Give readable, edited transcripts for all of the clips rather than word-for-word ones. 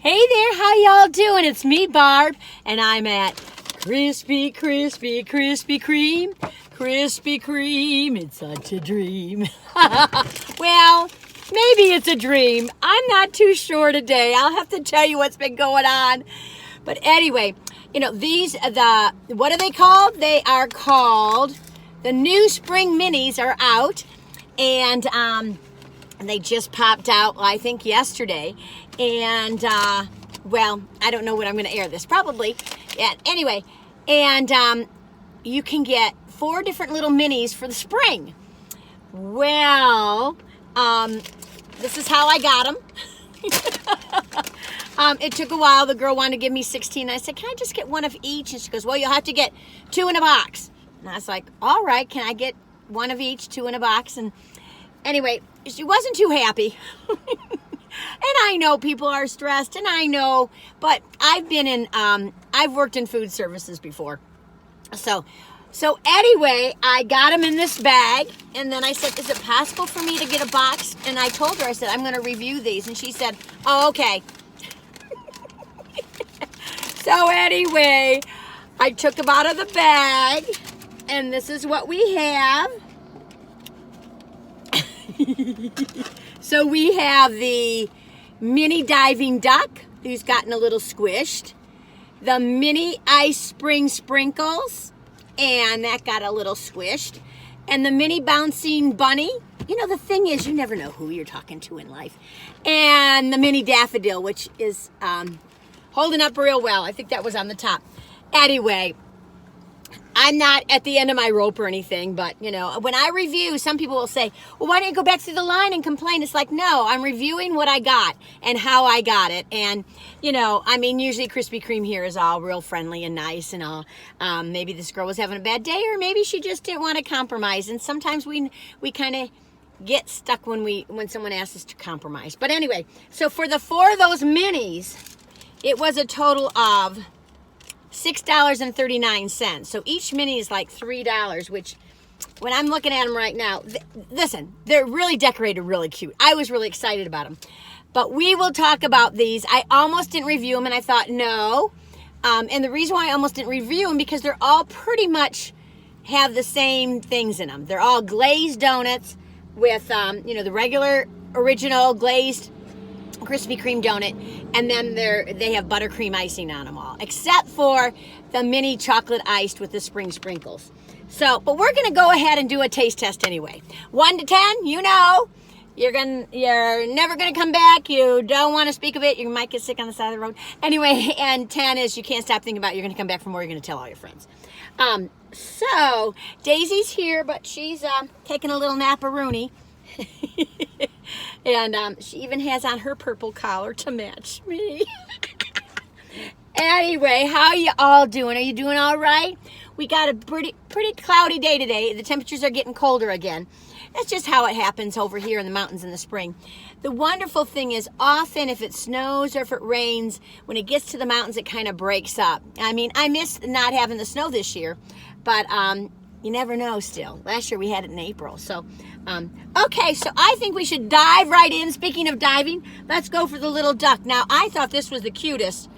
Hey there, how y'all doing? It's me, Barb, and I'm at Krispy Kreme. Krispy Kreme, it's such a dream. Well, maybe it's a dream. I'm not too sure today. I'll have to tell you what's been going on. But anyway, you know, what are they called? They are called, the new Spring Minis are out, and they just popped out, I think, yesterday. And, well, I don't know when I'm going to air this. Probably. Yeah, anyway, and you can get 4 different little minis for the spring. Well, this is how I got them. It took a while. The girl wanted to give me 16. I said, can I just get one of each? And she goes, well, you'll have to get 2 in a box. And I was like, all right, can I get 1 of each, 2 in a box? And anyway, she wasn't too happy. And I know people are stressed, and I know, but I've worked in food services before. So anyway, I got them in this bag, and then I said, is it possible for me to get a box? And I told her, I said, I'm going to review these. And she said, oh, okay. So anyway, I took them out of the bag, and this is what we have. So we have the mini diving duck, who's gotten a little squished. The mini ice spring sprinkles, and that got a little squished. And the mini bouncing bunny. You know, the thing is, you never know who you're talking to in life. And the mini daffodil, which is holding up real well. I think that was on the top. Anyway, I'm not at the end of my rope or anything, but, you know, when I review, some people will say, well, why didn't you go back through the line and complain? It's like, no, I'm reviewing what I got and how I got it. And, you know, I mean, usually Krispy Kreme here is all real friendly and nice and all. Maybe this girl was having a bad day, or maybe she just didn't want to compromise. And sometimes we kind of get stuck when someone asks us to compromise. But anyway, so for the 4 of those minis, it was a total of $6.39. So each mini is like $3, which when I'm looking at them right now, listen, they're really decorated, really cute. I was really excited about them. But we will talk about these. I almost didn't review them, and I thought, no. And the reason why I almost didn't review them, because they're all pretty much have the same things in them. They're all glazed donuts with, you know, the regular original glazed Krispy Kreme donut, and then they have buttercream icing on them all, except for the mini chocolate iced with the spring sprinkles. So, but we're gonna go ahead and do a taste test anyway. 1 to 10, you know, you're never gonna come back. You don't want to speak of it. You might get sick on the side of the road. Anyway, and 10 is you can't stop thinking about it. You're gonna come back for more. You're gonna tell all your friends. So Daisy's here, but she's taking a little nap-a-rooney. And she even has on her purple collar to match me. Anyway, how you all doing? Are you doing all right? We got a pretty cloudy day today. The temperatures are getting colder again. That's just how it happens over here in the mountains in the spring. The wonderful thing is, often if it snows or if it rains, when it gets to the mountains, it kind of breaks up. I mean, I miss not having the snow this year, but you never know still. Last year we had it in April. So, okay, so I think we should dive right in. Speaking of diving, let's go for the little duck. Now, I thought this was the cutest,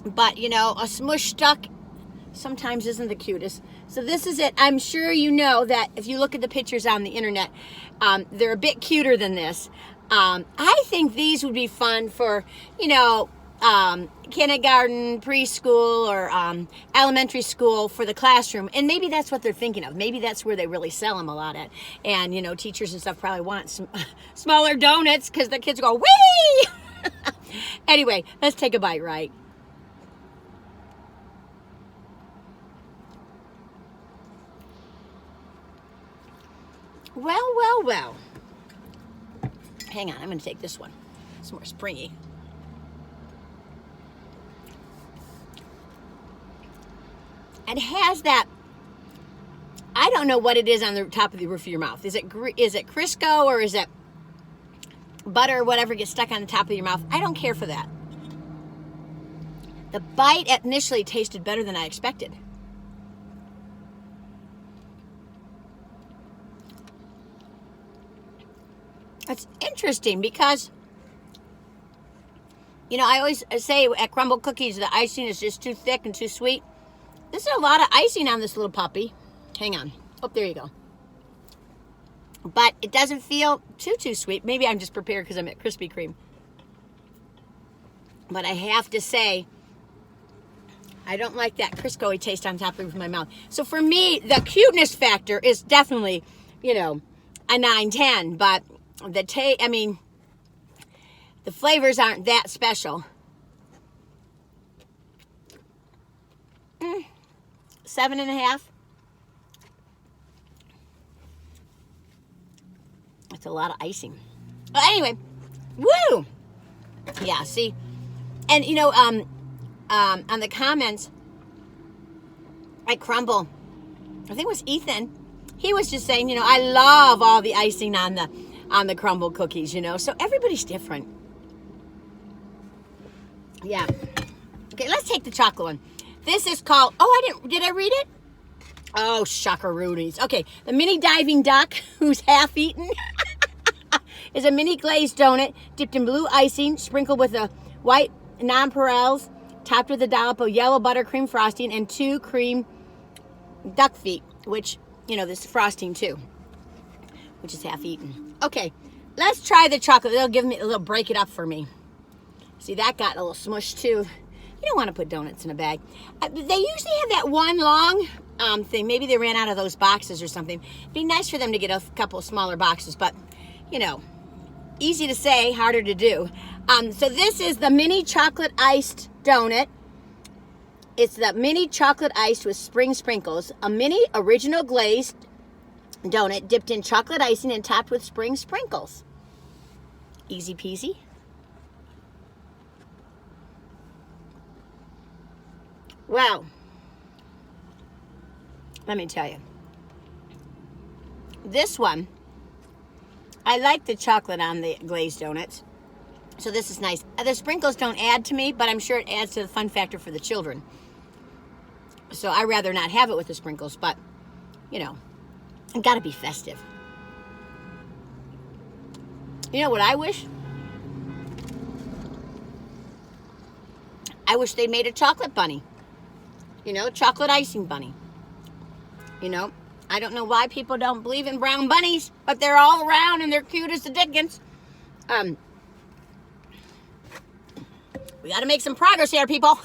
but, you know, a smush duck sometimes isn't the cutest. So this is it. I'm sure you know that if you look at the pictures on the internet, they're a bit cuter than this. I think these would be fun for, you know, kindergarten, preschool, or elementary school for the classroom. And maybe that's what they're thinking of. Maybe that's where they really sell them a lot at. And, you know, teachers and stuff probably want some smaller donuts because the kids go, wee! Anyway, let's take a bite, right? Well. Hang on, I'm going to take this one. It's more springy. It has that, I don't know what it is on the top of the roof of your mouth. Is it Crisco, or is it butter or whatever gets stuck on the top of your mouth? I don't care for that. The bite initially tasted better than I expected. It's interesting because You know, I always say at crumble cookies, the icing is just too thick and too sweet. There's a lot of icing on this little puppy. Hang on. Oh, there you go. But it doesn't feel too sweet. Maybe I'm just prepared because I'm at Krispy Kreme. But I have to say, I don't like that Crisco-y taste on top of my mouth. So for me, the cuteness factor is definitely, you know, a 9-10. But the the flavors aren't that special. 7.5. That's a lot of icing. But anyway, woo! Yeah, see? And, you know, on the comments at Crumble, I think it was Ethan, he was just saying, you know, I love all the icing on the Crumble cookies, you know? So everybody's different. Yeah. Okay, let's take the chocolate one. This is called, did I read it? Oh, shockaroonies. Okay, the mini diving duck, who's half eaten, is a mini glazed donut dipped in blue icing, sprinkled with a white nonpareils, topped with a dollop of yellow buttercream frosting and 2 cream duck feet, which, you know, this frosting too, which is half eaten. Okay, let's try the chocolate. It'll break it up for me. See, that got a little smushed too. You don't want to put donuts in a bag. They usually have that one long thing. Maybe they ran out of those boxes or something. It'd be nice for them to get a couple smaller boxes, but, you know, easy to say, harder to do. So this is the mini chocolate iced donut. It's the mini chocolate iced with spring sprinkles. A mini original glazed donut dipped in chocolate icing and topped with spring sprinkles. Easy peasy. Well, let me tell you. This one, I like the chocolate on the glazed donuts. So this is nice. The sprinkles don't add to me, but I'm sure it adds to the fun factor for the children. So I'd rather not have it with the sprinkles, but, you know, it got to be festive. You know what I wish? I wish they made a chocolate bunny. You know, chocolate icing bunny. You know, I don't know why people don't believe in brown bunnies, but they're all around and they're cute as the dickens. We got to make some progress here, people.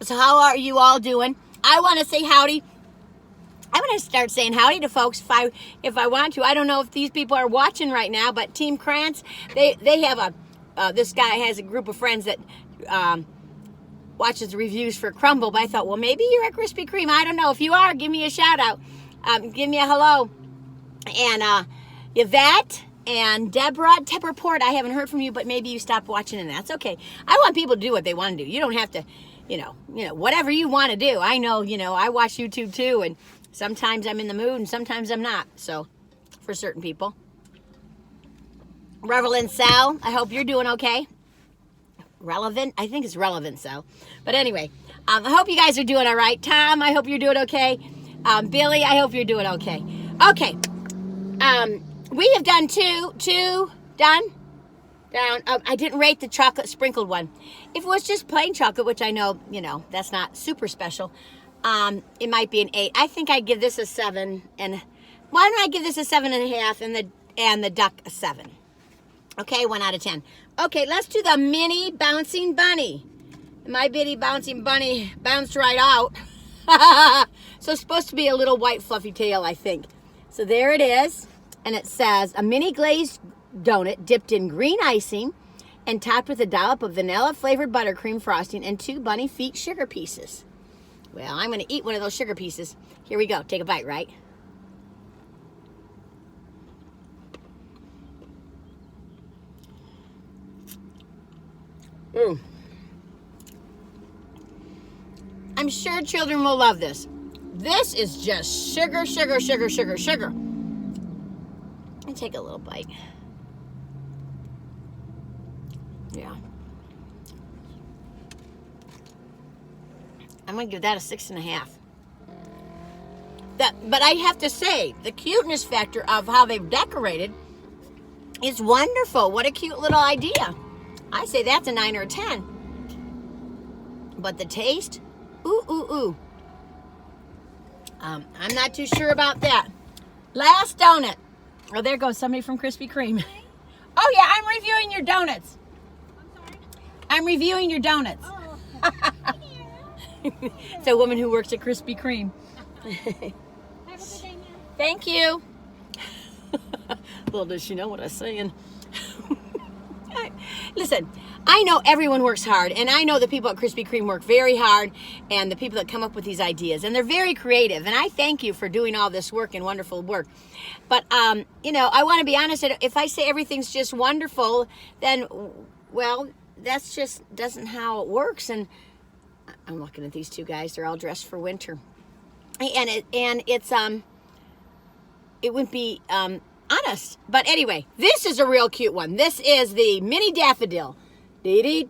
So how are you all doing? I want to say howdy. I'm going to start saying howdy to folks if I want to. I don't know if these people are watching right now, but Team Krantz, they have this guy has a group of friends that watches the reviews for Crumble, but I thought, well, maybe you're at Krispy Kreme. I don't know. If you are, give me a shout out. Give me a hello. And Yvette and Deborah Port, I haven't heard from you, but maybe you stopped watching, and that's okay. I want people to do what they want to do. You don't have to, you know, whatever you want to do. I know, I watch YouTube too, and sometimes I'm in the mood and sometimes I'm not. So, for certain people. Relevant Sal, I hope you're doing okay. Relevant? I think it's relevant, Sal. But anyway, I hope you guys are doing all right. Tom, I hope you're doing okay. Billy, I hope you're doing okay. Okay. We have done two done. Down. I didn't rate the chocolate sprinkled one. If it was just plain chocolate, which I know, that's not super special, it might be an 8. I think I'd give this a 7. And why don't I give this a 7.5 and the duck a 7? Okay, 1 out of 10. Okay, let's do the mini bouncing bunny. My bitty bouncing bunny bounced right out. So it's supposed to be a little white fluffy tail, I think. So there it is. And it says, a mini glazed donut dipped in green icing and topped with a dollop of vanilla flavored buttercream frosting and 2 bunny feet sugar pieces. Well, I'm going to eat one of those sugar pieces. Here we go. Take a bite, right? I'm sure children will love this. This is just sugar, sugar, sugar, sugar, sugar. Let me take a little bite. Yeah. I'm going to give that a 6.5. But I have to say, the cuteness factor of how they've decorated, It's wonderful. What a cute little idea. I say that's a 9 or a 10. But the taste, ooh, ooh, ooh. I'm not too sure about that. Last donut. Oh, there goes somebody from Krispy Kreme. Oh, yeah, I'm reviewing your donuts. I'm sorry? I'm reviewing your donuts. Oh. It's a woman who works at Krispy Kreme. Have a good day, ma'am. Thank you. Little does she know what I'm saying. Listen, I know everyone works hard, and I know the people at Krispy Kreme work very hard, and the people that come up with these ideas, and they're very creative, and I thank you for doing all this work and wonderful work. But, you know, I want to be honest, if I say everything's just wonderful, then, well, that's just doesn't how it works. And I'm looking at these two guys, they're all dressed for winter. And it's it wouldn't be honest. But anyway, this is a real cute one. This is the Mini Daffodil. A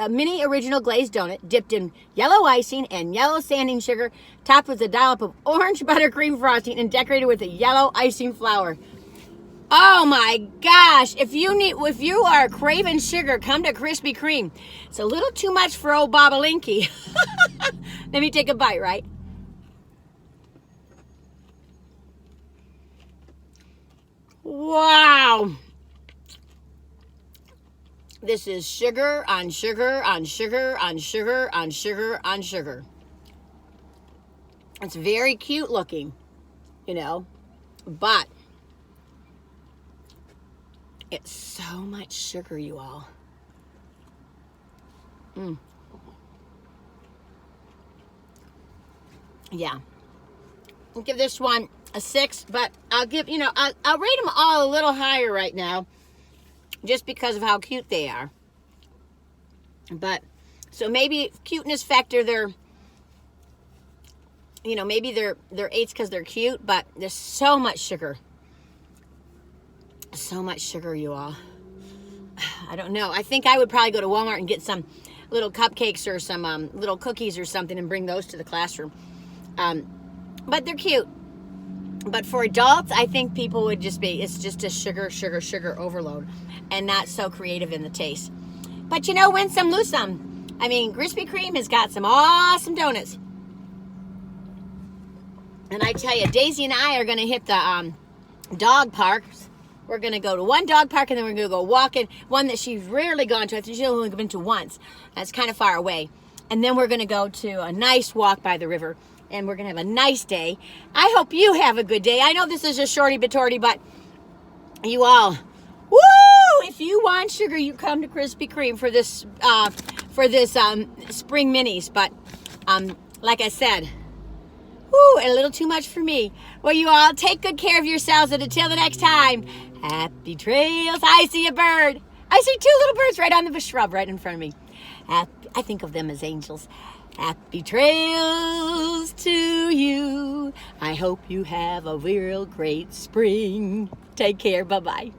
mini original glazed donut dipped in yellow icing and yellow sanding sugar, topped with a dollop of orange buttercream frosting and decorated with a yellow icing flower. Oh my gosh, if you are craving sugar, come to Krispy Kreme. It's a little too much for old Bobolinky. Let me take a bite, right? Wow. This is sugar on sugar on sugar on sugar on sugar on sugar. It's very cute looking, you know, but it's so much sugar, you all. Yeah. I'll give this one a 6, but I'll give, you know, I'll rate them all a little higher right now just because of how cute they are. But, so maybe cuteness factor, they're, you know, maybe they're 8s because they're cute, but there's so much sugar. So much sugar, you all. I don't know. I think I would probably go to Walmart and get some little cupcakes or some little cookies or something and bring those to the classroom. But they're cute. But for adults, I think people would just be, it's just a sugar, sugar, sugar overload and not so creative in the taste. But you know, win some, lose some. I mean, Krispy Kreme has got some awesome donuts. And I tell you, Daisy and I are going to hit the dog parks. We're going to go to one dog park and then we're going to go walking. One that she's rarely gone to. I think she's only been to once. That's kind of far away. And then we're going to go to a nice walk by the river. And we're going to have a nice day. I hope you have a good day. I know this is a shorty batorty, but you all, woo! If you want sugar, you come to Krispy Kreme for this spring minis. But like I said, woo, a little too much for me. Well, you all take good care of yourselves, and until the next time, happy trails. I see a bird. I see 2 little birds right on the shrub right in front of me. I think of them as angels. Happy trails to you. I hope you have a real great spring. Take care. Bye-bye.